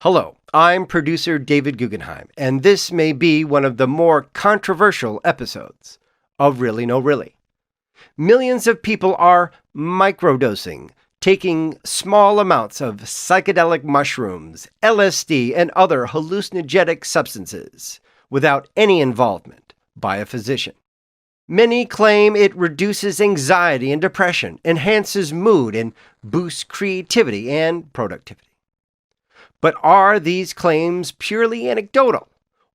Hello, I'm producer David Guggenheim, and this may be one of the more controversial episodes of Really No Really. Millions of people are microdosing, taking small amounts of psychedelic mushrooms, LSD, and other hallucinogenic substances without any involvement by a physician. Many claim it reduces anxiety and depression, enhances mood, and boosts creativity and productivity. But are these claims purely anecdotal,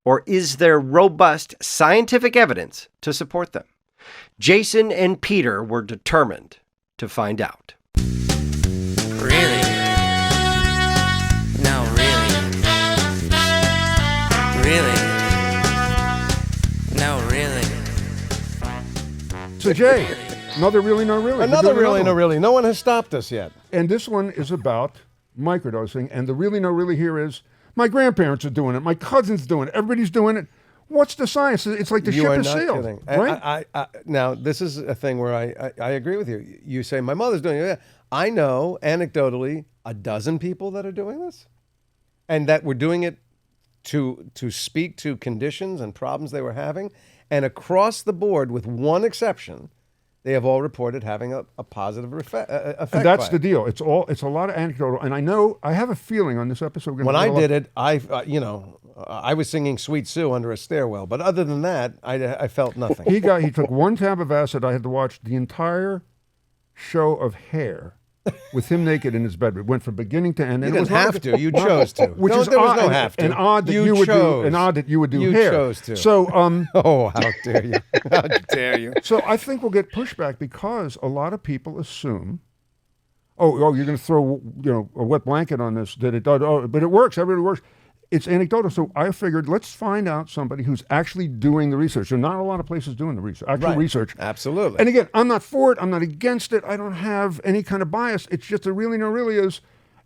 or is there robust scientific evidence to support them? Jason and Peter were determined to find out. Really? No, really? Really? No, really? So Jay, another Really No Really. Another Really No Really. No one has stopped us yet. And this one is about microdosing, and the Really No Really here is, my grandparents are doing it, my cousin's doing it, everybody's doing it. What's the science? It's like the You ship are has not sailed, kidding. right? Now, this is a thing where I agree with you. You say, my mother's doing it. Yeah. I know, anecdotally, a dozen people that are doing this, and that were doing it to speak to conditions and problems they were having. And across the board, with one exception, they have all reported having a positive effect. And that's the deal. It's a lot of anecdotal, and I have a feeling on this episode. When I did it, I was singing Sweet Sue under a stairwell, but other than that, I felt nothing. He took one tab of acid. I had to watch the entire show of Hair with him naked in his bed. It went from beginning to end. You didn't have to. You chose to. Which No, is there was odd, no have to. and odd that you would do. And odd that you would do You Hair. chose to. So, Oh, how dare you! How dare you! so I think we'll get pushback because a lot of people assume, oh, you're going to throw a wet blanket on this that it does. Oh, but it works. Everybody works. It's anecdotal. So I figured let's find out somebody who's actually doing the research. There are not a lot of places doing the research, actual Right. research. Absolutely. And again, I'm not for it. I'm not against it. I don't have any kind of bias. It's just a Really No Really is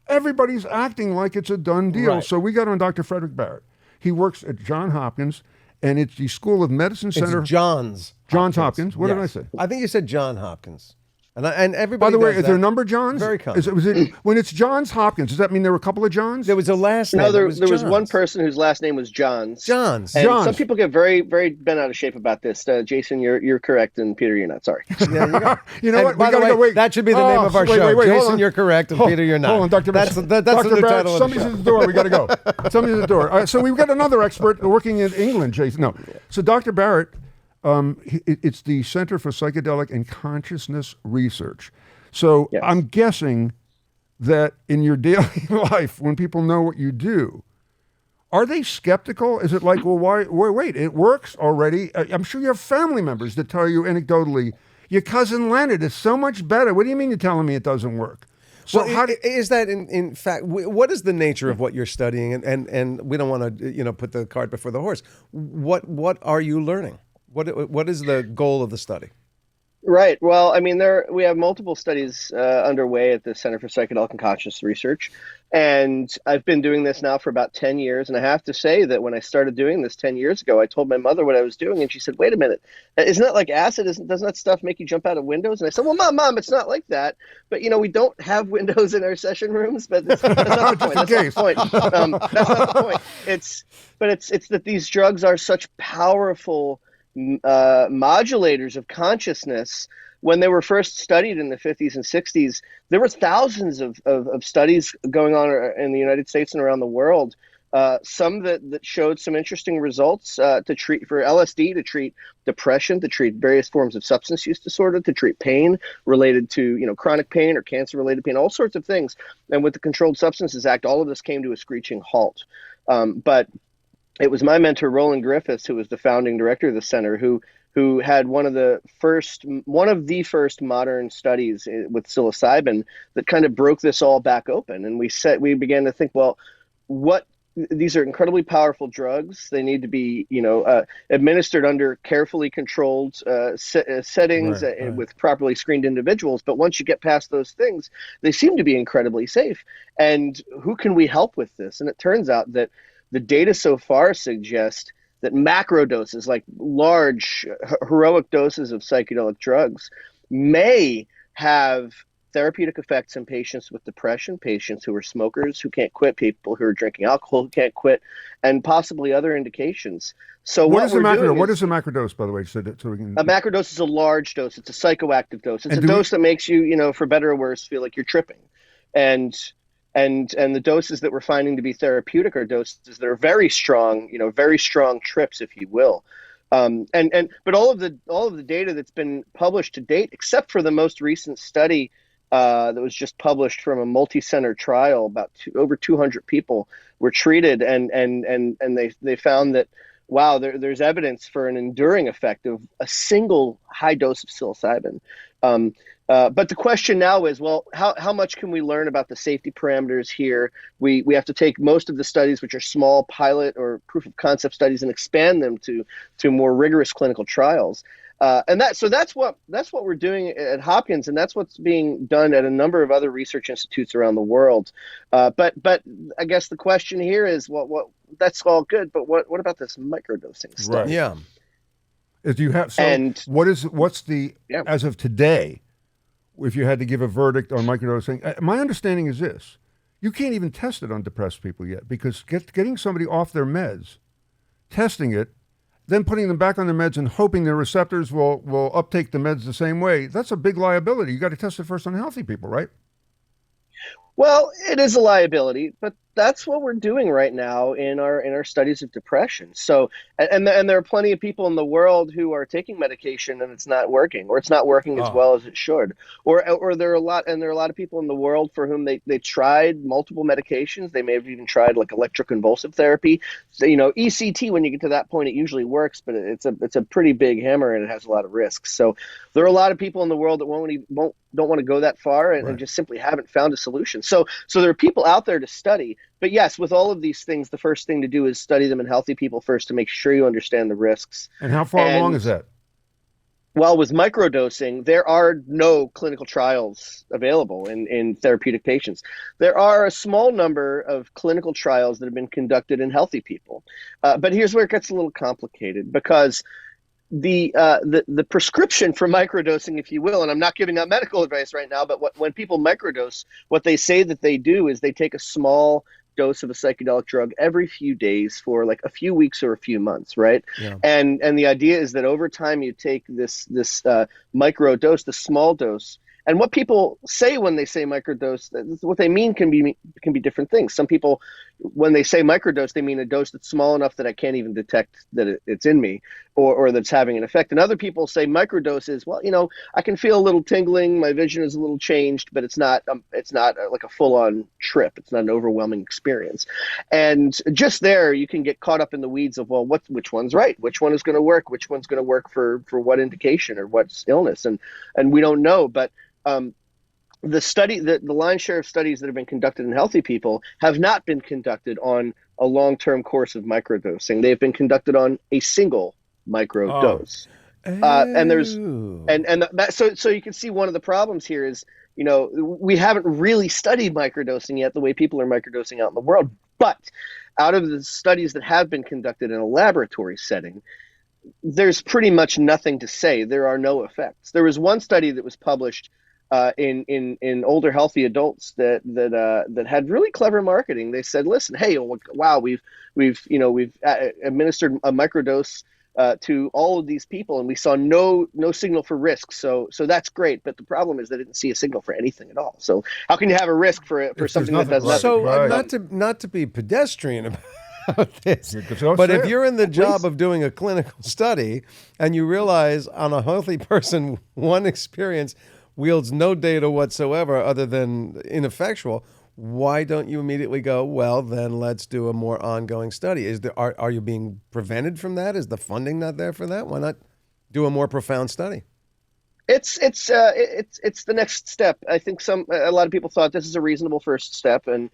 everybody's acting like it's a done deal. Right. So we got on Dr. Frederick Barrett. He works at Johns Hopkins, and it's the School of Medicine Center. It's Johns Hopkins. What did I say? I think you said John Hopkins. And everybody. By the way, does is there a that. number Johns? Very common. When it's Johns Hopkins, does that mean there were a couple of Johns? There was a last name. No, there was was one Johns. person whose last name was Johns. Johns. And Johns. some people get very, very bent out of shape about this. Jason, you're correct, and Peter, you're not. Sorry. Yeah, you go. You know And what? by We the gotta way, go. Wait. that should be the name of our show. Hold Jason, on. you're correct, and Peter, you're not. Hold on, Dr. That's the Dr. new Barrett, title of the somebody's show. at the door. We got to go. Somebody's at the door. So we've got another expert working in England, Jason. No. So Dr. Barrett, it's the Center for Psychedelic and Consciousness Research. So Yes. I'm guessing that in your daily life, when people know what you do, are they skeptical? Is it like, well, wait, it works already? I'm sure you have family members that tell you anecdotally, your cousin Leonard is so much better. What do you mean you're telling me it doesn't work? So Well, is that in fact, what is the nature of what you're studying? And we don't want to put the cart before the horse. What are you learning? What is the goal of the study? Right. Well, I mean, we have multiple studies underway at the Center for Psychedelic and Consciousness Research, and I've been doing this now for about 10 years. And I have to say that when I started doing this 10 years ago, I told my mother what I was doing, and she said, "Wait a minute, isn't that like acid? Doesn't that stuff make you jump out of windows?" And I said, "Well, Mom, it's not like that. But we don't have windows in our session rooms. But that's not the point. That's not the point. That's not the point. It's that these drugs are such powerful modulators of consciousness. When they were first studied in the 50s and 60s, there were thousands of studies going on in the United States and around the world. Some that showed some interesting results for LSD, to treat depression, to treat various forms of substance use disorder, to treat pain related to chronic pain or cancer related pain, all sorts of things. And with the Controlled Substances Act, all of this came to a screeching halt. But it was my mentor, Roland Griffiths, who was the founding director of the center, who had one of the first modern studies with psilocybin that kind of broke this all back open. And we began to think, well, these are incredibly powerful drugs. They need to be, administered under carefully controlled settings, right. With properly screened individuals. But once you get past those things, they seem to be incredibly safe. And who can we help with this? And it turns out that the data so far suggest that macro doses, like large heroic doses of psychedelic drugs, may have therapeutic effects in patients with depression, patients who are smokers who can't quit, people who are drinking alcohol who can't quit, and possibly other indications. So What what is the we're doing macrodose? What is is the macrodose, by the way, so we can? a macrodose is a large dose. It's a psychoactive dose. It's And a do we- dose that makes you, for better or worse, feel like you're tripping. And and the doses that we're finding to be therapeutic are doses that are very strong, very strong trips, if you will. But all of the data that's been published to date, except for the most recent study that was just published from a multi-center trial, about over 200 people were treated, and they found that wow, there's evidence for an enduring effect of a single high dose of psilocybin. But the question now is, well, how much can we learn about the safety parameters here? We have to take most of the studies, which are small pilot or proof of concept studies, and expand them to more rigorous clinical trials. So that's what we're doing at Hopkins, and that's what's being done at a number of other research institutes around the world. But I guess the question here is, what that's all good, but what about this microdosing stuff? Right. Yeah. If you have, so And- what's the, Yeah. as of today, if you had to give a verdict on microdosing, my understanding is this: you can't even test it on depressed people yet, because getting somebody off their meds, testing it, then putting them back on their meds and hoping their receptors will uptake the meds the same way, that's a big liability. You got to test it first on healthy people, right? Well, it is a liability, but that's what we're doing right now in our studies of depression. So, and there are plenty of people in the world who are taking medication and it's not working, or it's not working as well as it should, or there are a lot of people in the world for whom they tried multiple medications. They may have even tried like electroconvulsive therapy. So, ECT, when you get to that point, it usually works, but it's a pretty big hammer and it has a lot of risks. So there are a lot of people in the world that don't want to go that far and just simply haven't found a solution. So there are people out there to study. But yes, with all of these things, the first thing to do is study them in healthy people first to make sure you understand the risks. And how far along is that? Well, with microdosing, there are no clinical trials available in therapeutic patients. There are a small number of clinical trials that have been conducted in healthy people. But here's where it gets a little complicated, because the prescription for microdosing, if you will, and I'm not giving out medical advice right now, but when people microdose, what they say that they do is they take a small dose of a psychedelic drug every few days for like a few weeks or a few months, right? Yeah. And the idea is that over time you take this micro dose, the small dose. And what people say when they say microdose, what they mean can be different things. Some people, when they say microdose, they mean a dose that's small enough that I can't even detect that it's in me, or that's having an effect. And other people say microdose is, well, I can feel a little tingling, my vision is a little changed, but it's not like a full-on trip. It's not an overwhelming experience. And just there, you can get caught up in the weeds of, well, which one's right? Which one is going to work? Which one's going to work for what indication or what illness? And we don't know, but the lion's share of studies that have been conducted in healthy people have not been conducted on a long-term course of microdosing. They've been conducted on a single microdose. So you can see one of the problems here is, we haven't really studied microdosing yet the way people are microdosing out in the world. But out of the studies that have been conducted in a laboratory setting, there's pretty much nothing to say. There are no effects. There was one study that was published in older healthy adults that had really clever marketing. They said, listen, hey, wow, we've administered a microdose to all of these people, and we saw no signal for risk. So that's great, but the problem is they didn't see a signal for anything at all. So how can you have a risk for something that does nothing? So Right. not to be pedestrian about this, Don't but say if it. you're in the job of doing a clinical study and you realize on a healthy person one experience wields no data whatsoever other than ineffectual, why don't you immediately go, well, then let's do a more ongoing study? Are you being prevented from that? Is the funding not there for that? Why not do a more profound study? It's the next step. I think a lot of people thought this is a reasonable first step, and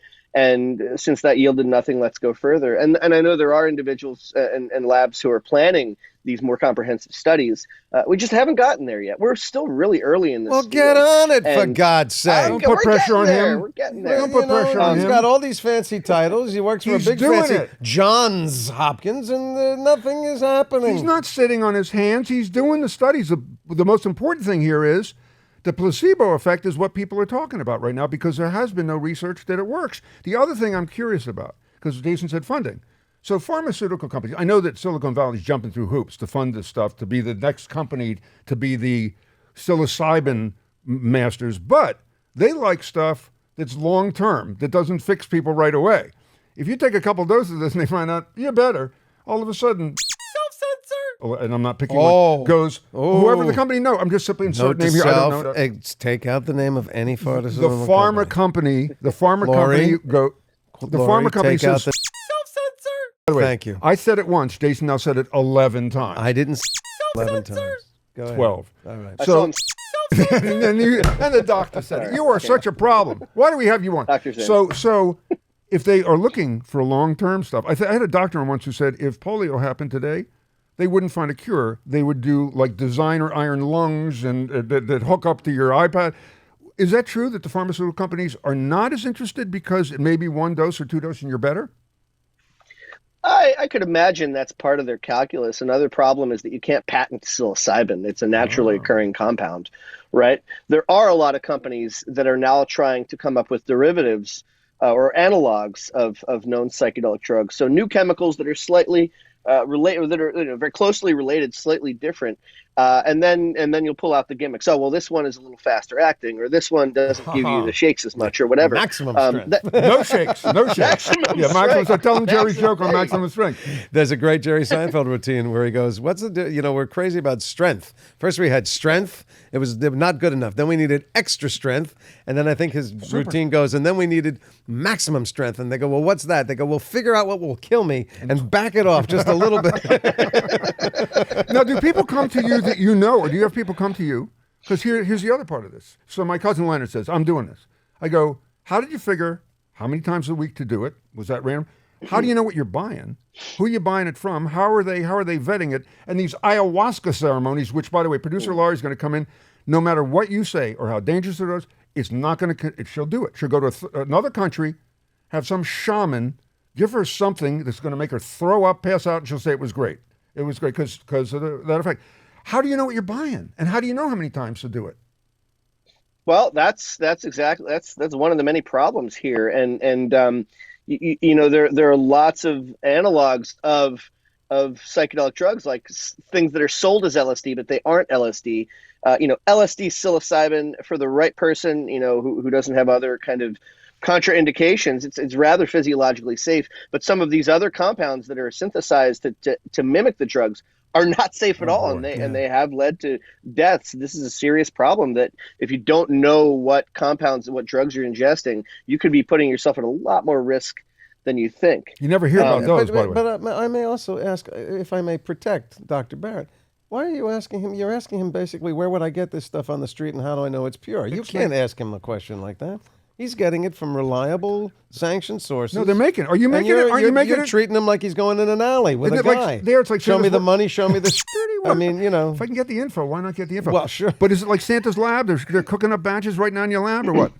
since that yielded nothing, let's go further. And I know there are individuals and labs who are planning these more comprehensive studies. We just haven't gotten there yet. We're still really early in this. Well, get on it, for And- God's sake. Don't put pressure on him. We're getting there. Don't put pressure on He's him. got all these fancy titles. He works for He's a big doing fancy it. Johns Hopkins, and nothing is happening. He's not sitting on his hands. He's doing the studies. The most important thing here is, The placebo effect is what people are talking about right now because there has been no research that it works. The other thing I'm curious about, because Jason said funding. So pharmaceutical companies, I know that Silicon Valley's jumping through hoops to fund this stuff, to be the next company, to be the psilocybin masters, but they like stuff that's long-term, that doesn't fix people right away. If you take a couple doses of this and they find out, you're better, all of a sudden, self-censor, and I'm not picking one, goes, whoever the company, no, I'm just simply inserting name here. I don't know. Take out the name of any pharmaceutical The pharma company, the pharma company, pharma company says, self-censor. By the way, Thank you. I said it once. Jason now said it 11 times. I didn't 11 times. Go ahead. 12. All right. So, and the doctor said it. You are such a problem. Why do we have you on? So if they are looking for long-term stuff, I had a doctor once who said if polio happened today, they wouldn't find a cure. They would do like designer iron lungs and that hook up to your iPad. Is that true that the pharmaceutical companies are not as interested because it may be 1 dose or 2 doses and you're better? I could imagine that's part of their calculus. Another problem is that you can't patent psilocybin. It's a naturally occurring compound, right? There are a lot of companies that are now trying to come up with derivatives or analogs of known psychedelic drugs. So new chemicals that are slightly related, that are very closely related, slightly different. And then you'll pull out the gimmicks. Oh, well, this one is a little faster acting, or this one doesn't give you the shakes as much, or whatever. Maximum strength. No shakes. Maximum. So tell them Jerry's joke on maximum strength. There's a great Jerry Seinfeld routine where he goes, we're crazy about strength. First we had strength. It was not good enough. Then we needed extra strength. And then I think his routine goes, and then we needed maximum strength. And they go, well, what's that? They go, well, figure out what will kill me and back it off just a little bit. Now, do people come to you that you know, or do you have people come to you? Because here's the other part of this. So my cousin Leonard says, I'm doing this. I go, how did you figure how many times a week to do it? Was that random? How do you know what you're buying? Who are you buying it from? How are they vetting it? And these ayahuasca ceremonies, which, by the way, producer Laurie's going to come in, no matter what you say or how dangerous it is, it's not going to, she'll do it. She'll go to another country, have some shaman, give her something that's going to make her throw up, pass out, and she'll say it was great. It was great because of that effect. How do you know what you're buying? And how do you know how many times to do it? Well, that's one of the many problems here. And there are lots of analogs of psychedelic drugs, like things that are sold as LSD, but they aren't LSD. LSD psilocybin for the right person, who doesn't have other kind of contraindications. It's rather physiologically safe. But some of these other compounds that are synthesized to mimic the drugs are not safe at all, and they have led to deaths. This is a serious problem that if you don't know what compounds and what drugs you're ingesting, you could be putting yourself at a lot more risk than you think. You never hear about those, by the way. But I may also ask, if I may protect Dr. Barrett, why are you asking him? You're asking him basically, where would I get this stuff on the street and how do I know it's pure? You can't ask him a question like that. He's getting it from reliable, sanctioned sources. No, they're making it. Are you making it? Are you making it? You're treating him like he's going in an alley with a guy. It's like show me the money, show me the... I mean, If I can get the info, why not get the info? Well, sure. But is it like Santa's lab? They're cooking up batches right now in your lab, or what?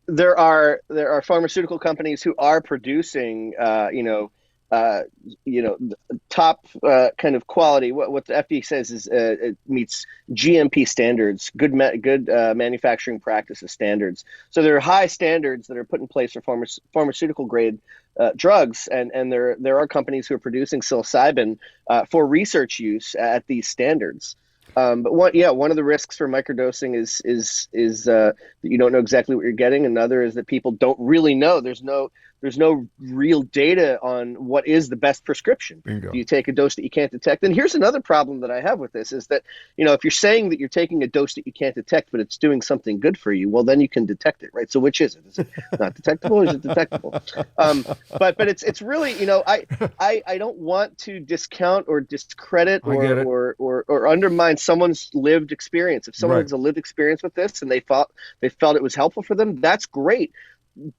There are pharmaceutical companies who are producing, top kind of quality. What the FDA says is it meets GMP standards, good manufacturing practices standards. So there are high standards that are put in place for pharmaceutical grade drugs, and there are companies who are producing psilocybin for research use at these standards. But one of the risks for microdosing is that you don't know exactly what you're getting. Another is that people don't really know. There's no real data on what is the best prescription. Bingo. Do you take a dose that you can't detect? And here's another problem that I have with this is that, if you're saying that you're taking a dose that you can't detect, but it's doing something good for you, well, then you can detect it, right? So which is it? Is it not detectable or is it detectable? But it's really, I don't want to discount or discredit or undermine someone's lived experience. If someone has a lived experience with this and they felt it was helpful for them, that's great.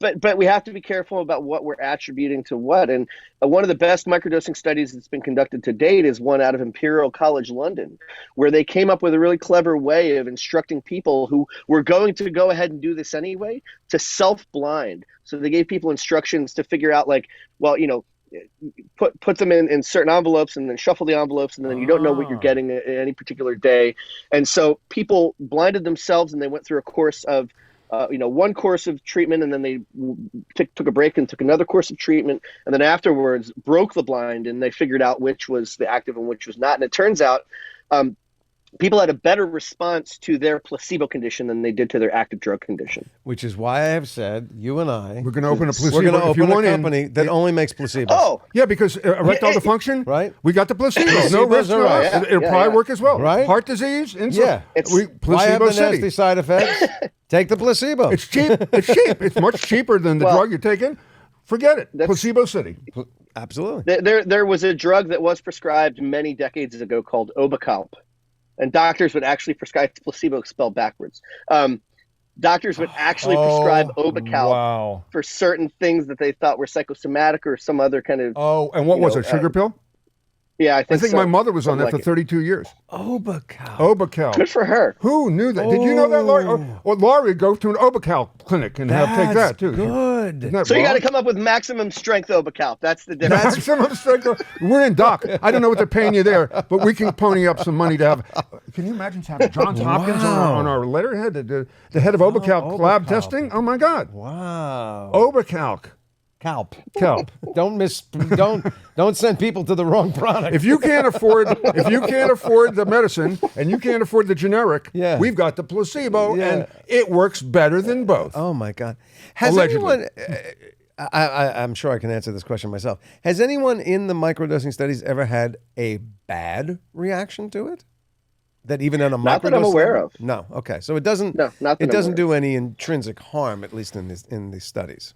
But we have to be careful about what we're attributing to what. And one of the best microdosing studies that's been conducted to date is one out of Imperial College London, where they came up with a really clever way of instructing people who were going to go ahead and do this anyway to self-blind. So they gave people instructions to figure out put them in certain envelopes and then shuffle the envelopes, and then you don't know what you're getting at any particular day. And so people blinded themselves, and they went through a course of one course of treatment, and then they took a break and took another course of treatment, and then afterwards broke the blind, and they figured out which was the active and which was not. And it turns out people had a better response to their placebo condition than they did to their active drug condition. Which is why I have said, you and I, We're going to open a placebo. we're going to if you open a want in. company that only makes placebos. Oh, Yeah, because erectile dysfunction, Right. We got the placebo. No Placebos risk, are no right. loss. It'll Yeah, probably yeah. work as well. Right. Heart disease, insulin. Yeah. It's- Why have Placebo the nasty City. side effects? Take the placebo. It's cheap. It's cheap. It's much cheaper than the Well, drug you're taking. Forget it. that's- Placebo City. Absolutely. there was a drug that was prescribed many decades ago called Obecalp, and doctors would actually prescribe placebo spelled backwards. Doctors would actually prescribe Obecalp Wow. for certain things that they thought were psychosomatic or some other kind of. Oh, and what was it? Sugar pill? Yeah, I I think think so. my mother was on that Something for like 32 years. Obecalp. Obecalp. Good for her. Who knew that? Did you know that, Laurie? Or Laurie would go to an Obecalp clinic and take that too. Good. Isn't that So you got wrong? to come up with maximum strength Obecalp. That's the difference. Maximum strength. We're in doc. I don't know what they're paying you there, but we can pony up some money to have. Can you imagine having Johns Hopkins on our letterhead, the head of Obecalp lab Obecalp. testing? Oh my God. Wow. Obecalp. Calp. Calp. Don't send people to the wrong product. If you can't afford the medicine and you can't afford the generic, Yeah. we've got the placebo, Yeah. and it works better than both. Oh my God. Has Allegedly. anyone I'm sure I can answer this question myself. Has anyone in the microdosing studies ever had a bad reaction to it? That even on a Not that I'm microdose aware level? of. No. Okay. So it doesn't No, not that it I'm doesn't aware do any intrinsic harm, at least in these studies.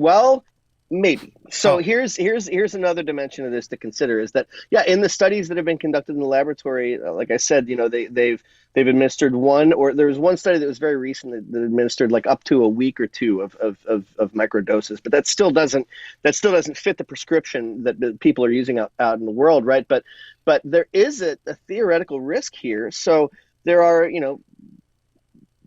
Well, maybe. So here's another dimension of this to consider is that in the studies that have been conducted in the laboratory, like I said, they've administered one, or there was one study that was very recent that administered like up to a week or two of microdoses, but that still doesn't fit the prescription that people are using out in the world, right? But there is a theoretical risk here. So there are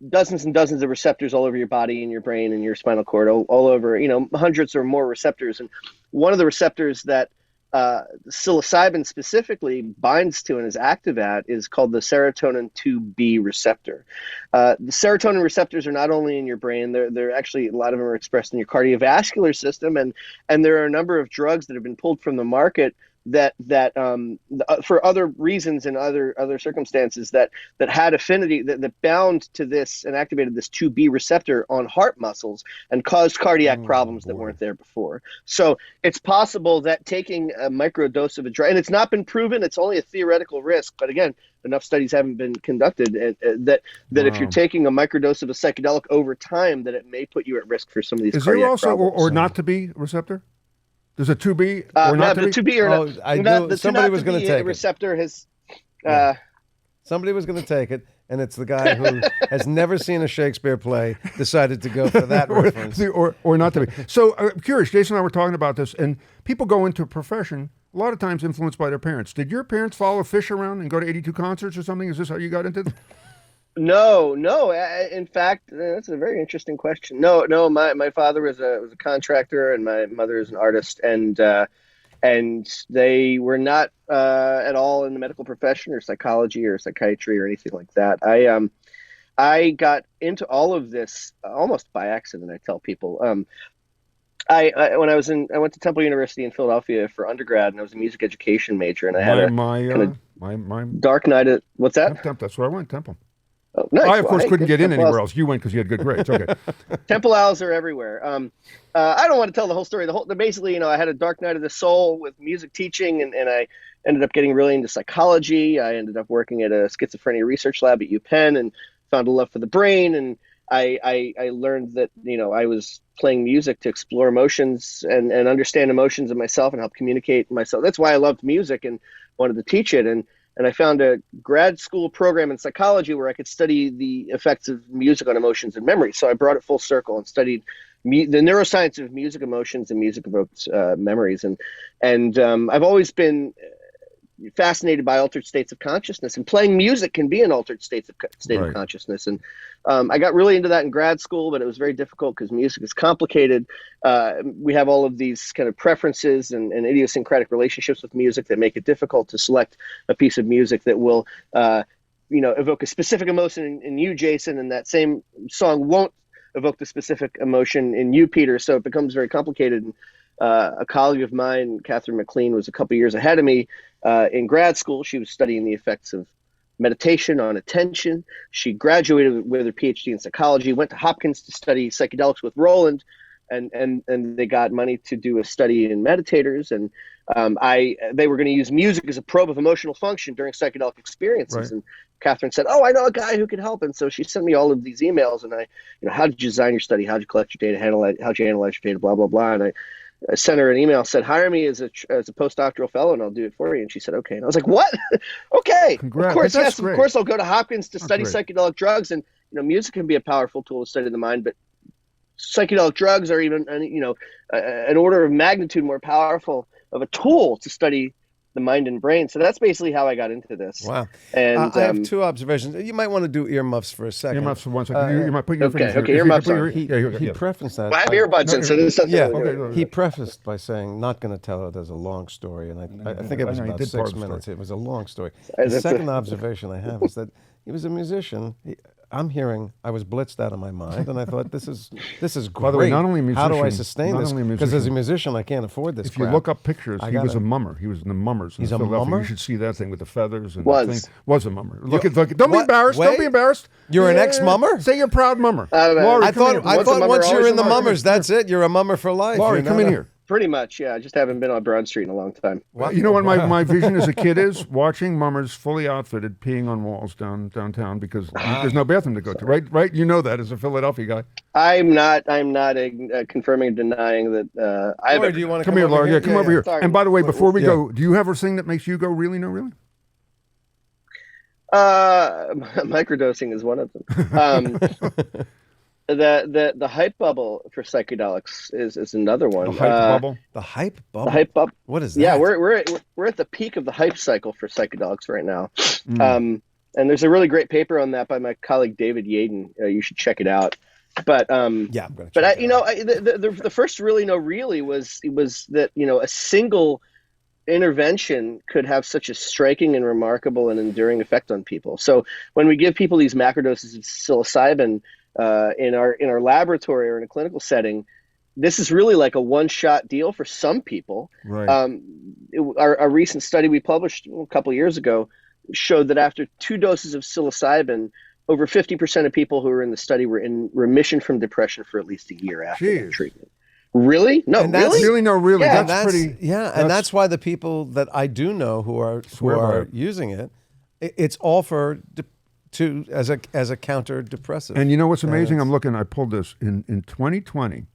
dozens and dozens of receptors all over your body and your brain and your spinal cord, all over, hundreds or more receptors. And one of the receptors that psilocybin specifically binds to and is active at is called the serotonin 2B receptor. The serotonin receptors are not only in your brain, they're actually, a lot of them are expressed in your cardiovascular system. And there are a number of drugs that have been pulled from the market that for other reasons and other circumstances that had affinity that bound to this and activated this 2B receptor on heart muscles and caused cardiac problems that weren't there before. So it's possible that taking a microdose of a drug, and it's not been proven, it's only a theoretical risk, but again, enough studies haven't been conducted that if you're taking a microdose of a psychedelic over time, that it may put you at risk for some of these Is cardiac there also problems. or not to be receptor? There's a 2B or not the to be? 2B or Oh, not. I not- do- the somebody not was to gonna be take it. receptor has. Somebody was going to take it, and it's the guy who has never seen a Shakespeare play decided to go for that reference. or not to be. So I'm curious, Jason and I were talking about this, and people go into a profession a lot of times influenced by their parents. Did your parents follow Fish around and go to 82 concerts or something? Is this how you got into this? No. In fact, that's a very interesting question. No. My father was a contractor, and my mother is an artist, and they were not at all in the medical profession or psychology or psychiatry or anything like that. I got into all of this almost by accident. I tell people. I went to Temple University in Philadelphia for undergrad, and I was a music education major, and I had my dark night at what's that? Temple. That's where I went, Temple. Oh, nice. I, of course, hey, couldn't good. get in Temple anywhere Owls. else. You went because you had good grades. Okay. Temple Owls are everywhere. I don't want to tell the whole story. Basically, I had a dark night of the soul with music teaching, and I ended up getting really into psychology. I ended up working at a schizophrenia research lab at UPenn and found a love for the brain. And I learned that, I was playing music to explore emotions and understand emotions in myself and help communicate myself. That's why I loved music and wanted to teach it. And I found a grad school program in psychology where I could study the effects of music on emotions and memory. So I brought it full circle and studied the neuroscience of music emotions and music evoked memories. And I've always been fascinated by altered states of consciousness, and playing music can be an altered state of Right. consciousness. And I got really into that in grad school, but it was very difficult because music is complicated. We have all of these kind of preferences and idiosyncratic relationships with music that make it difficult to select a piece of music that will, evoke a specific emotion in you, Jason, and that same song won't evoke the specific emotion in you, Peter. So it becomes very complicated. And, a colleague of mine, Catherine McLean, was a couple years ahead of me in grad school. She was studying the effects of meditation on attention. She graduated with her Ph.D. in psychology, went to Hopkins to study psychedelics with Roland, and they got money to do a study in meditators. And they were going to use music as a probe of emotional function during psychedelic experiences. Right. And Catherine said, "Oh, I know a guy who can help." And so she sent me all of these emails, and how did you design your study? How did you collect your data? How did you analyze your data? Blah, blah, blah. And I sent her an email, said, "Hire me as a postdoctoral fellow and I'll do it for you." And she said, "Okay." And I was like, "What?" "Okay. Congrats. Of course, That's yes. great. Of course, I'll go to Hopkins to study great. psychedelic drugs." And, music can be a powerful tool to study the mind, but psychedelic drugs are even, an order of magnitude more powerful of a tool to study the mind and brain. So that's basically how I got into this. Wow. And I have two observations. You might want to do earmuffs for a second. Earmuffs for 1 second. You might put your okay, fingers. okay, if you earmuffs could put on. He yeah. prefaced that. I have earbuds in, so this is something. Yeah, he prefaced by saying, "Not going to tell it as a long story," and I think it was I know, he about did part 6 of the minutes. story. It was a long story. That's The a- second observation I have is that he was a musician. I'm hearing, I was blitzed out of my mind, and I thought, this is great. By the way, not only a how do I musician, sustain not this? only a Because as a musician, musician, I can't afford this. If you crap. look up pictures, I he was gotta- a mummer. He was in the mummers. In He's a Philadelphia. mummer? You should see that thing with the feathers and Was. the thing. Was a mummer. Look at. Don't be What? embarrassed. Wait. Don't be embarrassed. You're an ex-mummer? Say you're a proud mummer. don't know. Laurie, I come thought here. Once a mummer, once you're always in the a mummer. mummers, that's it. You're a mummer for life. Laurie, You're come not in a- here. Pretty much, yeah. I just haven't been on Broad Street in a long time. You know what my vision as a kid is? Watching mummers fully outfitted peeing on walls downtown because there's no bathroom to go to. Right? You know that as a Philadelphia guy. I'm not confirming or denying that I've Laurie, ever. do you want to Come here, Laurie. Yeah, come over here. Sorry. And by the way, before we Yeah. go, do you have a thing that makes you go really, no, really? Microdosing is one of them. The hype bubble for psychedelics is another one. A hype bubble. The hype bubble? The hype bubble. What is that? Yeah, we're at the peak of the hype cycle for psychedelics right now. Mm. And there's a really great paper on that by my colleague David Yaden. You should check it out. But Yeah, I'm going to but the first really was that a single intervention could have such a striking and remarkable and enduring effect on people. So when we give people these macrodoses of psilocybin in our laboratory or in a clinical setting, this is really like a one-shot deal for some people. Right. Our recent study we published a couple years ago showed that after 2 doses of psilocybin, over 50% of people who were in the study were in remission from depression for at least a year after Jeez. that treatment. Really? No, And that's- really? Really, no, really. Yeah, that's pretty. Yeah, and that's why the people that I do know who are Swear by it. using it, it's all for as a counter depressive. And you know what's amazing? I pulled this in 2020.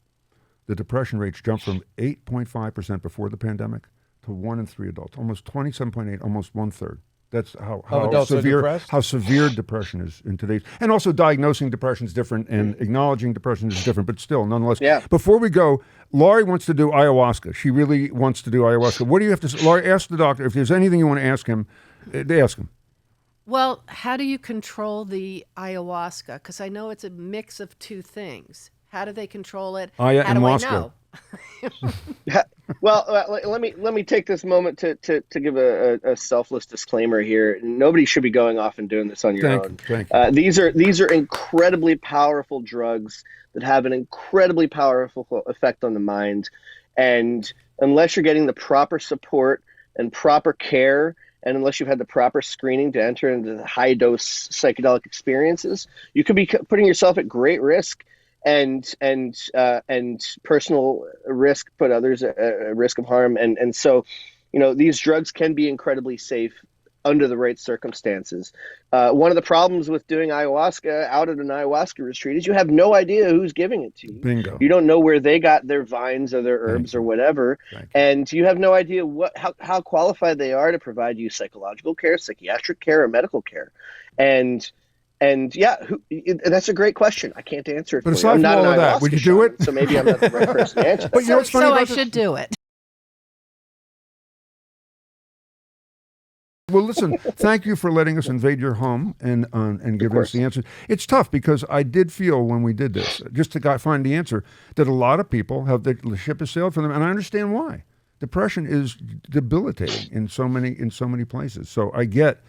The depression rates jumped from 8.5% before the pandemic to 1 in 3 adults, almost 27.8, almost 1/3. That's how adults are severe depressed? how severe depression is in today's, and also diagnosing depression is different and acknowledging depression is different, but still, nonetheless. Yeah. Before we go, Laurie wants to do ayahuasca. She really wants to do ayahuasca. What do you have to say? Laurie, ask the doctor if there's anything you want to ask him. Ask him. Well, how do you control the ayahuasca? Because I know it's a mix of 2 things. How do they control it? Aya How and do I Wasca. know? Well, let me take this moment to give a selfless disclaimer here. Nobody should be going off and doing this on your own. Thank you. These are incredibly powerful drugs that have an incredibly powerful effect on the mind, and unless you're getting the proper support and proper care, and unless you've had the proper screening to enter into the high dose psychedelic experiences, you could be putting yourself at great risk. And personal risk, put others at risk of harm, and so, these drugs can be incredibly safe under the right circumstances. One of the problems with doing ayahuasca out at an ayahuasca retreat is you have no idea who's giving it to you. Bingo. You don't know where they got their vines or their herbs or whatever, and you have no idea how qualified they are to provide you psychological care, psychiatric care, or medical care, And yeah, that's a great question. I can't answer it. But for aside you. I'm from not all an of that, would ayahuasca you do shaman, it? So maybe I'm not the right person to answer. But you know what's funny So about I this? should do it. Well, listen, thank you for letting us invade your home and giving us the answers. It's tough because I did feel when we did this, just to find the answer, that a lot of people have the ship has sailed for them, and I understand why. Depression is debilitating in so many places. So I get,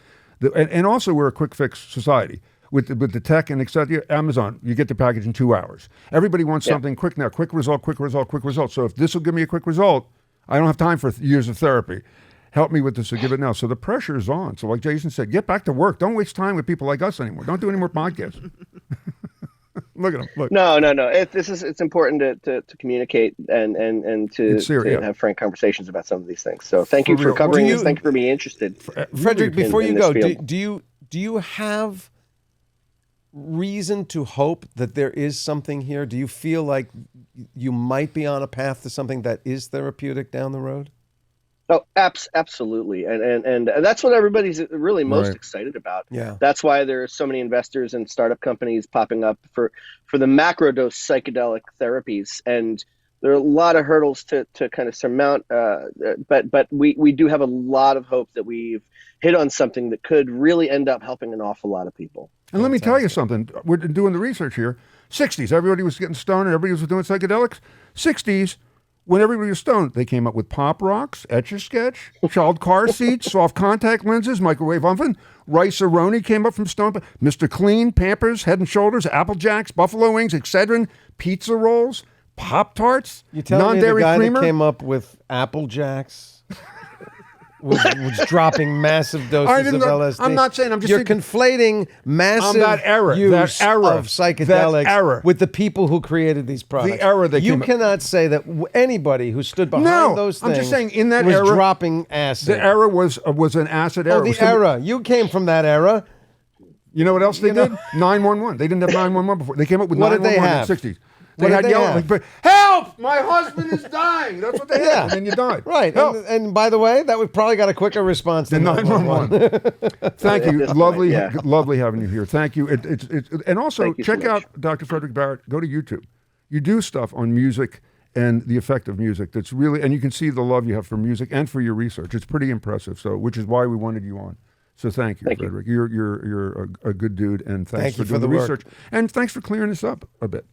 and also we're a quick fix society. With the tech and etc. Amazon, you get the package in 2 hours. Everybody wants something quick now, quick result, quick result, quick result. So if this will give me a quick result, I don't have time for years of therapy. Help me with this, so give it now. So the pressure is on. So like Jason said, get back to work. Don't waste time with people like us anymore. Don't do any more podcasts. Look at them. Look. No. It's important to communicate and to have frank conversations about some of these things. So thank you for covering this. Thank you for being interested. Frederick, before you go, do you have reason to hope that there is something here? Do you feel like you might be on a path to something that is therapeutic down the road? Oh, absolutely, and that's what everybody's really most excited about. Yeah, that's why there are so many investors and startup companies popping up for the macrodose psychedelic therapies, and there are a lot of hurdles to kind of surmount. But we do have a lot of hope that we've hit on something that could really end up helping an awful lot of people. And let me tell you something. We're doing the research here. 60s, everybody was getting stoned and everybody was doing psychedelics. 60s. When everybody was stoned, they came up with pop rocks, Etch-a-Sketch, child car seats, soft contact lenses, microwave oven, Rice-A-Roni came up from stone, Mr. Clean, Pampers, Head and Shoulders, Apple Jacks, Buffalo Wings, Excedrin, pizza rolls, Pop-Tarts, non-dairy creamer. That came up with Apple Jacks was dropping massive doses of LSD. I'm not saying. I'm just. You're conflating massive use of psychedelics with the people who created these products. The era that you cannot say that anybody who stood behind those things. I'm just saying in that was era, dropping acid. The era was an acid era. Oh, the era. You came from that era. You know what else they did? 911. They didn't have 911 before. They came up with 911 in the 60s. They had yelling, help! My husband is dying. That's what they had, and then you died. Right. And by the way, that would probably got a quicker response than 911. Thank you. Lovely having you here. Thank you. And also, check out Dr. Frederick Barrett. Go to YouTube. You do stuff on music and the effect of music. That's really, and you can see the love you have for music and for your research. It's pretty impressive. So, which is why we wanted you on. So thank you, Frederick. You're a good dude, and thanks for doing the research. And thanks for clearing this up a bit.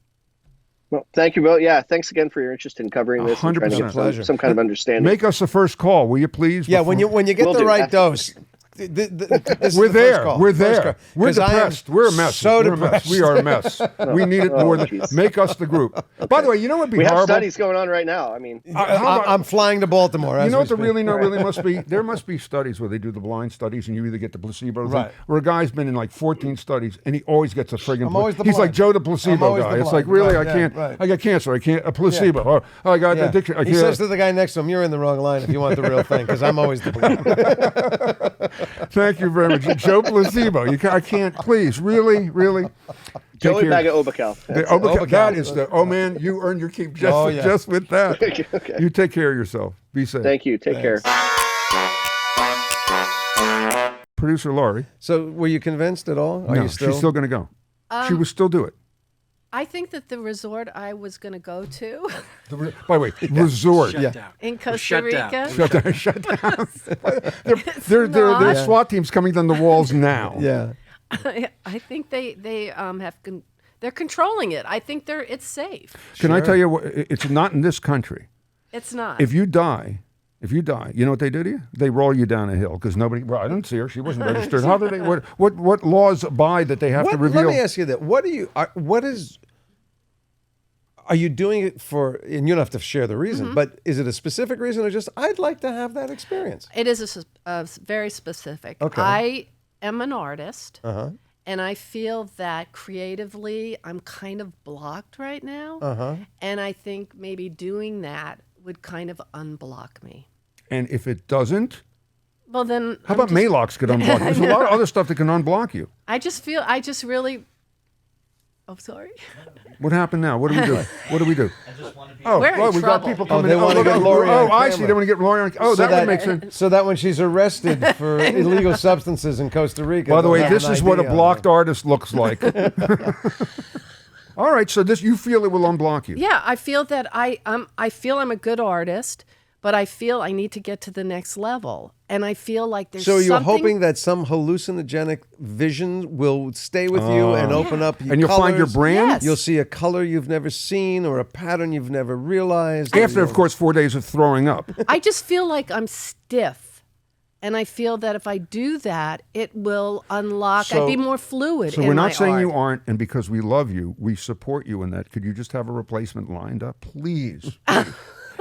Well, thank you, Bill. Yeah, thanks again for your interest in covering this. 100% pleasure. Some kind of understanding. Make us the first call, will you please? Yeah, when you get the right dose. We're there. We're there. We're depressed. We're a mess. So depressed. We are a mess. We need it more than make us the group. By the way, you know what would be horrible? We have studies going on right now. I mean, I'm flying to Baltimore. You know what the really must be? There must be studies where they do the blind studies and you either get the placebo thing, where a guy's been in like 14 studies and he always gets a friggin' placebo. He's like Joe the placebo guy. It's like, really, I can't. I got cancer. I can't. A placebo. Oh, I got addiction. He says to the guy next to him, "You're in the wrong line if you want the real thing, because I'm always the placebo." Thank you very much. Joe Placebo. I can't, please, really. Joey bag of Obecalp. That is oh man, you earned your keep just with that. Okay. You take care of yourself. Be safe. Thank you. Take care. Producer Laurie. So were you convinced at all? No, she's still going to go. She will still do it. I think that the resort I was going to go to. By the way, resort. In Costa Rica. Shut down. Their SWAT team's coming down the walls now. Yeah. I think they're controlling it. I think it's safe. Can I tell you what? It's not in this country. It's not. If you die, you know what they do to you? They roll you down a hill because nobody. Well, I didn't see her. She wasn't registered. How do they? What laws abide that they have to reveal? Let me ask you that. Are you doing it for? And you don't have to share the reason, but is it a specific reason, or just I'd like to have that experience? It is very specific. Okay. I am an artist, and I feel that creatively I'm kind of blocked right now, and I think maybe doing that would kind of unblock me. And if it doesn't, well then, how about Malox could unblock you? There's a lot of other stuff that can unblock you. I just really. Oh, sorry. What happened now? What do we do? What do we do? We got people coming in. They want to get Laurie on I see. They want to get Laurie on. That would make sense. So that when she's arrested for illegal substances in Costa Rica. By the way, this is what a blocked artist looks like. All right. So you feel it will unblock you? Yeah, I feel that I feel I'm a good artist, but I feel I need to get to the next level. And I feel like there's So you're something... hoping that some hallucinogenic vision will stay with you and open up your And you'll find your colors. brand? Yes. You'll see a color you've never seen or a pattern you've never realized. After, of course, 4 days of throwing up. I just feel like I'm stiff. And I feel that if I do that, it will unlock. So- I'd be more fluid So in we're my not saying art. you aren't, and because we love you, we support you in that. Could you just have a replacement lined up, please?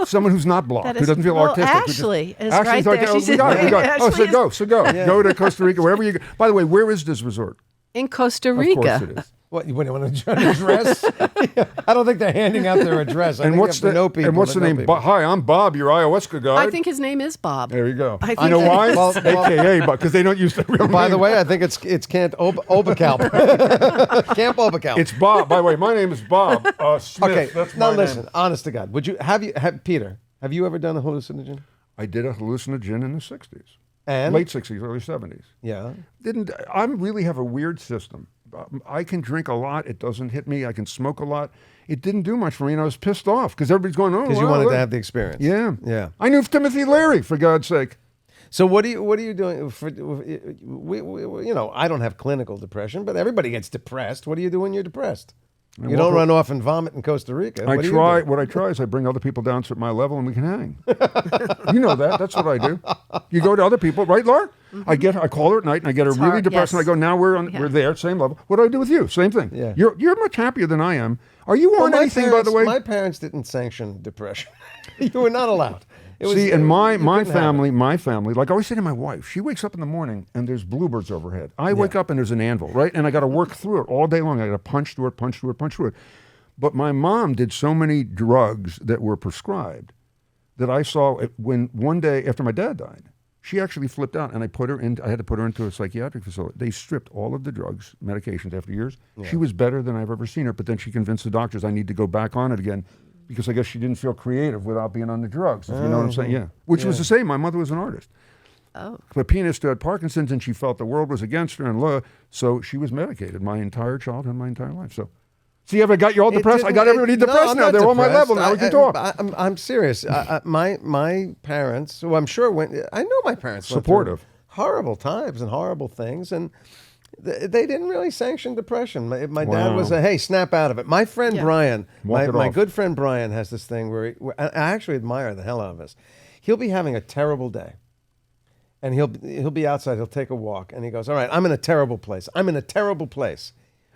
Someone who's not blocked, That who is- doesn't feel well, artistic. who just- Ashley is Ashley's right right there. there. She's We got it. We got it. Oh, Ashley so go. is- So go. Go to Costa Rica, wherever you go. By the way, where is this resort? In Costa Of Rica. course it is. What, you want to address? I don't think they're handing out their address. I And think what's you have to know the people and what's to the know name? people. Hi, I'm Bob, your ayahuasca guide. I think his name is Bob. There you go. I I think know that- why. Well, AKA, because they don't use the real By name. the way, I think it's Camp Obecalp. Camp Obecalp. It's Bob. By the way, my name is Bob Smith. okay. That's Now my listen, name. honest to God, would you have Peter? Have you ever done a hallucinogen? I did a hallucinogen in the 60s. And Late 60s, early 70s. yeah. I really have a weird system. I can drink a lot. It doesn't hit me. I can smoke a lot. It didn't do much for me, and I was pissed off because everybody's going, oh, Because you wow, wanted look." to have the experience. Yeah. Yeah. I knew Timothy Leary, for God's sake. So what are you doing for? I don't have clinical depression, but everybody gets depressed. What do you do when you're depressed? You don't run off and vomit in Costa Rica. What do you do? What I try is I bring other people down to my level and we can hang. You know that. That's what I do. You go to other people, right, Laura? Mm-hmm. I call her at night and I get her It's really hard, depressed yes. and I go, now we're there, same level. What do I do with you? Same thing. Yeah. You're much happier than I am. Are you Well, on my anything, by the way? My parents didn't sanction depression. You were not allowed. It was- See, and you my couldn't have it. family, like I always say to my wife, she wakes up in the morning and there's bluebirds overhead. I wake up and there's an anvil, right? And I got to work through it all day long. I got to punch through it. But my mom did so many drugs that were prescribed that I saw when one day after my dad died, she actually flipped out, and I had to put her into a psychiatric facility. They stripped all of the drugs, medications after years. Yeah. She was better than I've ever seen her, but then she convinced the doctors I need to go back on it again because I guess she didn't feel creative without being on the drugs, if you know what I'm saying. Yeah. Which was the same. My mother was an artist. Oh. A pianist who had Parkinson's, and she felt the world was against her, and so she was medicated my entire childhood, my entire life. So, see, have I got you all depressed? I got everybody depressed now. They're on my level now. We can talk. I'm serious. My parents, who I'm sure I know my parents went through Supportive. horrible times and horrible things, and they didn't really sanction depression. My dad was hey, snap out of it. My friend Brian, my good friend Brian, has this thing where I actually admire the hell out of this. He'll be having a terrible day, and he'll be outside. He'll take a walk, and he goes, "All right, I'm in a terrible place. I'm in a terrible place.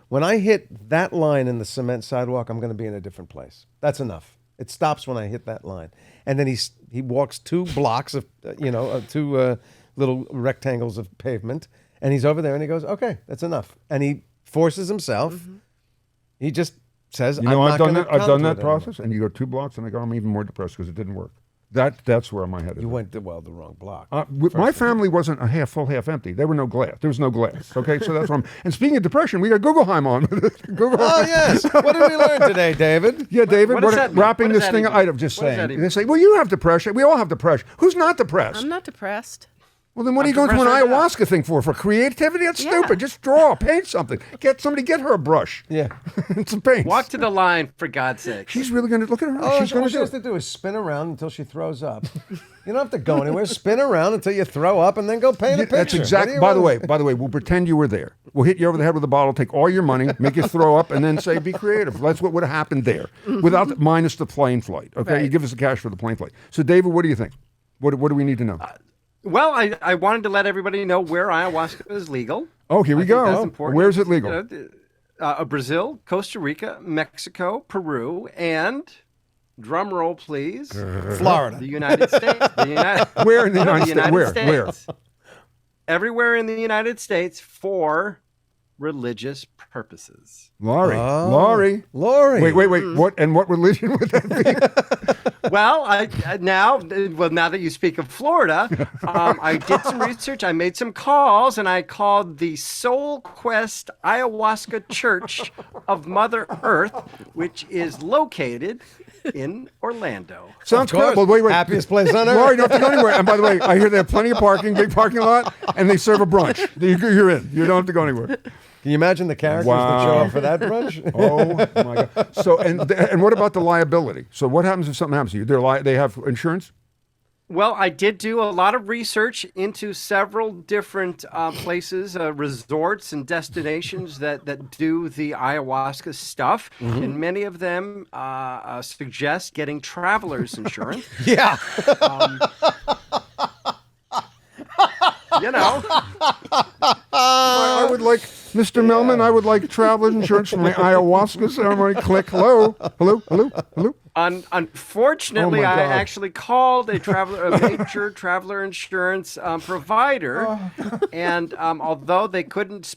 When I hit that line in the cement sidewalk, I'm going to be in a different place. That's enough. It stops when I hit that line." And then he walks 2 blocks of, 2 little rectangles of pavement, and he's over there, and he goes, "Okay, that's enough." And he forces himself. Mm-hmm. He just says, I've done that anymore." process, and you go 2 blocks, and I go, I'm even more depressed because it didn't work. That's where my head is. You went the wrong block. My family wasn't a half full, half empty. There was no glass. Okay, so that's why. And speaking of depression, we got Guggenheim on. Oh yes. What did we learn today, David? Yeah, David. What does that mean? Wrapping What does this that thing, even- I'm just what does that saying. even- They say, well, you have depression. We all have depression. Who's not depressed? I'm not depressed. Well, then what are you I'm going to an depressed right now. ayahuasca thing for? For creativity? That's Yeah. stupid. Just draw, paint something. Get her a brush. Yeah. And some paint. Walk to the line, for God's sake. She's really going to look at her. Oh, She's going all to she do has it. to do is spin around until she throws up. You don't have to go anywhere. Spin around until you throw up, and then go paint a picture. That's exactly. By the way, we'll pretend you were there. We'll hit you over the head with a bottle, take all your money, make you throw up, and then say, "Be creative." That's what would have happened there, without minus the plane flight. Okay, Right. you give us the cash for the plane flight. So, David, what do you think? What do we need to know? Well, I wanted to let everybody know where ayahuasca is legal. Oh, here we I think go. that's important. Where is it legal? Brazil, Costa Rica, Mexico, Peru, and drum roll, please, Florida. the United States. Where in the United States? Where? States. Everywhere in the United States for religious purposes. Laurie. Laurie. Wait. What? And what religion would that be? Well, now that you speak of Florida, I did some research. I made some calls, and I called the Soul Quest Ayahuasca Church of Mother Earth, which is located in Orlando. Sounds Of course. cool. Well, wait. Happiest place on earth. Laurie, you don't have to go anywhere. And by the way, I hear they have plenty of parking, big parking lot, and they serve a brunch. You're in. You don't have to go anywhere. Can you imagine the characters that show up for that brunch? Oh my God! So and what about the liability? So what happens if something happens to you? They have insurance? Well, I did do a lot of research into several different places, resorts and destinations that do the ayahuasca stuff, and many of them suggest getting traveler's insurance. Yeah. You know, I would like, Mr. Melman, I would like traveler's insurance for my ayahuasca ceremony. Click. Hello. Hello. Hello. Hello. Unfortunately, Oh my I God. actually called a major traveler insurance provider, and although they couldn't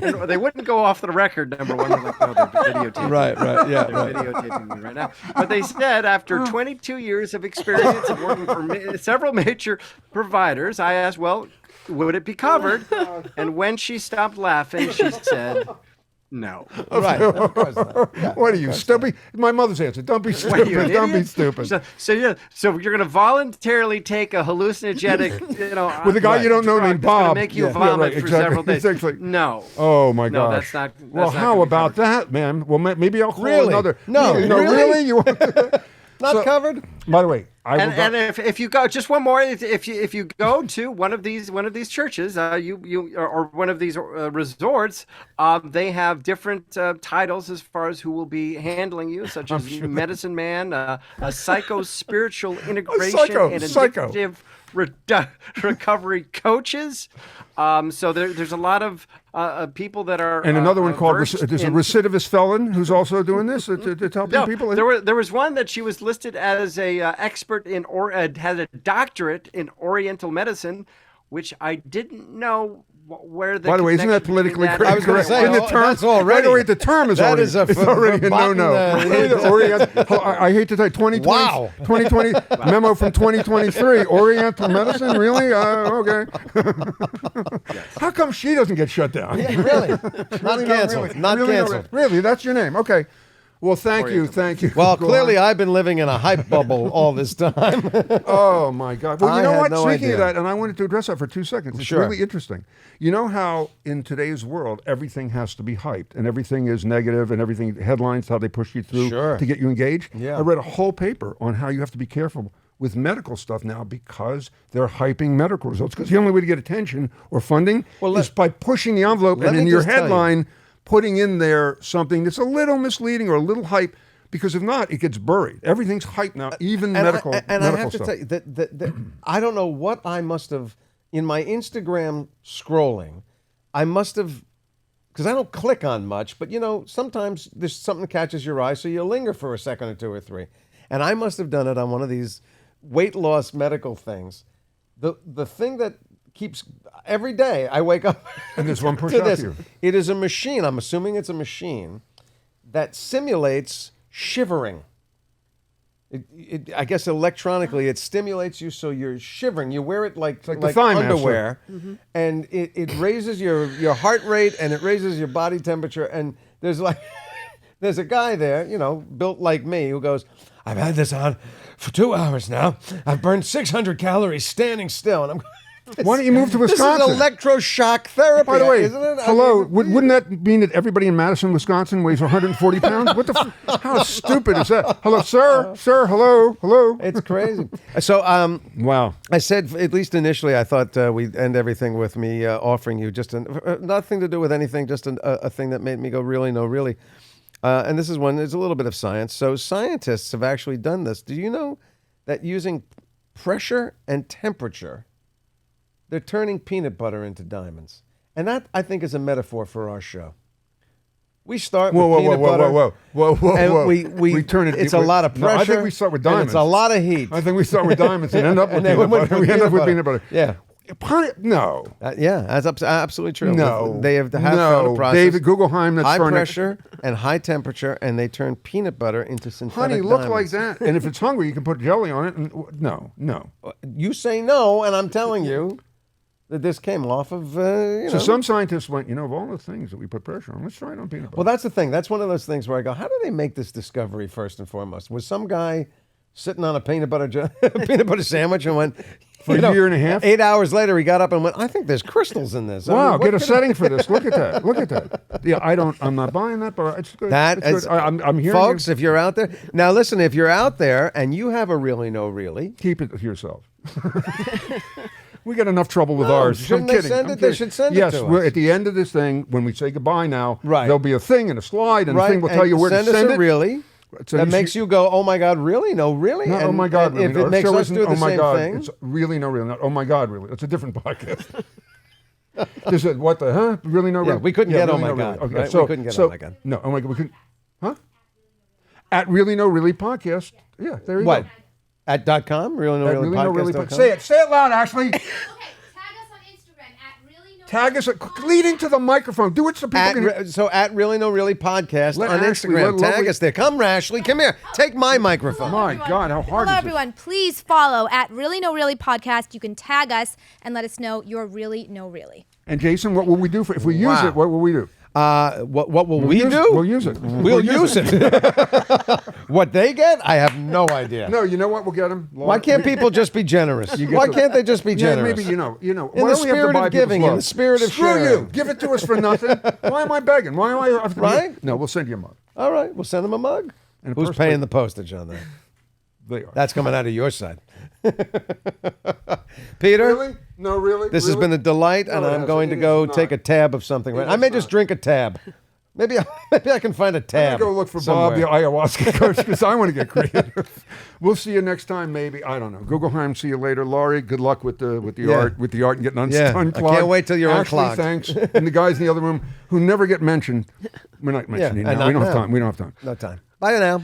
they wouldn't go off the record. Number one, they're like, no, they're videotaping. Right, yeah. They're videotaping me right now. But they said after 22 years of experience of working for several major providers, I asked, well, would it be covered? And when she stopped laughing, she said, no. Right. Of course not. Yeah. What are you, stupid? My mother's answer. Don't be stupid. you an Don't be idiot? stupid. So you're going to voluntarily take a hallucinogenic, With a guy you don't know drug named that's gonna Bob. make you Yeah, vomit right, for exactly. several days. Exactly. No. Oh my No, gosh. that's not. Well, not how gonna be about covered. that, man? Well, maybe I'll call Really? another. No, really? really? You want to... Not So- covered? By the way, I will And if you go, just one more. If you go to one of these churches, or one of these resorts, they have different titles as far as who will be handling you, such as medicine man, a psycho-spiritual integration, and psycho. addictive recovery coaches. So there's a lot of people that are and another one called versed there's a in- recidivist felon who's also doing this. It's helping No, people. there was one that she was listed as a expert in had a doctorate in Oriental medicine, which I didn't know where the. By the way, isn't that connection between politically that correct? I was gonna say, And the oh, term, that's already- By the way, the term is that already, is a it's already a forgotten, no-no. Oriental, I hate to tell you, 2020, Wow. 2020 memo from 2023. Oriental medicine, really? Okay. How come she doesn't get shut down? Yeah, really? Not canceled. Really? Not Really? canceled. Really? That's your name? Okay. Well, thank you. Well, Go clearly on. I've been living in a hype bubble all this time. Oh my God! Well, you I know had what? no Speaking of idea. that, and I wanted to address that for 2 seconds. It's Sure. really interesting. You know how in today's world everything has to be hyped and everything is negative and everything headlines how they push you through Sure. to get you engaged. Yeah. I read a whole paper on how you have to be careful with medical stuff now because they're hyping medical results. Because the only way to get attention or funding is by pushing the envelope let and in me your just tell you. headline putting in there something that's a little misleading or a little hype. Because if not, it gets buried. Everything's hype now, even medical I medical have to stuff. tell you that I don't know what I must have in my Instagram scrolling. I must have, because I don't click on much, but you know, sometimes there's something that catches your eye, so you linger for a second or two or three. And I must have done it on one of these weight loss medical things. The thing that keeps every day I wake up And there's one push to up this. here. It is a machine. I'm assuming it's a machine that simulates shivering. I guess electronically it stimulates you so you're shivering. You wear it like the thigh master. underwear, and it raises your heart rate and it raises your body temperature. And there's there's a guy there, you know, built like me, who goes, "I've had this on for 2 hours now. I've burned 600 calories standing still." And I'm Why don't you move to this Wisconsin? is electroshock therapy. By the way, isn't it? I hello. mean, Wouldn't that mean that everybody in Madison, Wisconsin weighs 140 pounds? What the? How stupid is that? Hello, sir. Sir, hello. Hello. it's crazy. So, Wow. I said, at least initially, I thought we'd end everything with me offering you just nothing to do with anything, just a thing that made me go, really, no, really. And this is one, there's a little bit of science. So scientists have actually done this. Do you know that using pressure and temperature, they're turning peanut butter into diamonds? And that, I think, is a metaphor for our show. We start with peanut butter. And we turn it. It's a lot of pressure. No, I think we start with and diamonds. it's a lot of heat. I think we start with diamonds and end up with And then peanut we butter. We end up with peanut butter. Yeah. No. Yeah, that's absolutely true. No. They have found No. a process. David Guggenheim, that's high starting to- pressure and high temperature, and they turn peanut butter into synthetic Honey, look diamonds. like that. And if it's hungry, you can put jelly on it. And no. You say no, and I'm telling you that this came off of, you So know. some scientists went, of all the things that we put pressure on, let's try it on peanut butter. Well, that's the thing. That's one of those things where I go, how did they make this discovery first and foremost? Was some guy sitting on a peanut butter sandwich and went. For a year and a half? 8 hours later, he got up and went, I think there's crystals in this. Wow, get a setting for this. Look at that. Look at that. Yeah, I'm not buying that, but it's good. That it's is, good. I'm hearing folks, you. if you're out there. Now, listen, if you're out there and you have a really no really. Keep it to yourself. We got enough trouble with ours. Shouldn't I'm they kidding. send I'm it? They kidding. should send yes, it to we're us. at the end of this thing, when we say goodbye now, Right. there'll be a thing and a slide, and the Right, thing will tell you where to send us send a it. really. So That makes you go, oh my God, really? No, really? No, And- oh my God, and really. If it Our makes show us isn't, do the oh my same God, thing. it's really no really. Not, oh my God, really. It's a different podcast. This is what the huh? Really no really. Yeah, we couldn't get really, oh my no, God. Really. Okay, Right? so We couldn't get so, oh my God. No, oh my God, we couldn't. Huh? At really no really podcast. Yeah, there you What? go. At .com? Really no At really really no really. podcast.com? Say it loud, Ashley. Okay, tag us on Instagram at really no. Tag us. Leading to the microphone. Do it so people can. So at Really No Really Podcast Let on Ashley- Instagram. let Tag lovely- us there. Come, Ashley. Come here. Take my microphone. My God, how hard Hello, is this? everyone. Please follow at Really No Really Podcast. You can tag us and let us know you're really no really. And Jason, what will we do if we use Wow. it? What will we do? What will we use do? it. We'll use it. We'll use it. What they get? I have no idea. No, you know what? We'll get them. Why can't people just be generous? get Why the- can't they just be Yeah, generous? maybe you know. In why the do we have to spirit buy of giving, people's in the love? spirit of Screw sharing. you! Give it to us for nothing. Why am I begging? Why am I? Right? No, we'll send you a mug. All right, we'll send them a mug. And a Who's purse paying plate. the postage on that? They are. That's coming out of your side. Peter, Really? No, really. this has Really? been a delight, and No, it I'm going to hasn't. go It is take a not. tab of something. Right? It I is may just not. drink a tab. Maybe I can find a I'm tab. gonna go look for somewhere. Bob, the ayahuasca coach, because I want to get creative. We'll see you next time, maybe. I don't know. Guggenheim, see you later. Laurie, good luck with the Yeah. art and getting Yeah, I unclogged. can't wait till you're Ashley, unclogged. thanks. And the guys in the other room who never get mentioned. We're not mentioning and now. We not don't have now. time. We don't have time. No time. Bye now.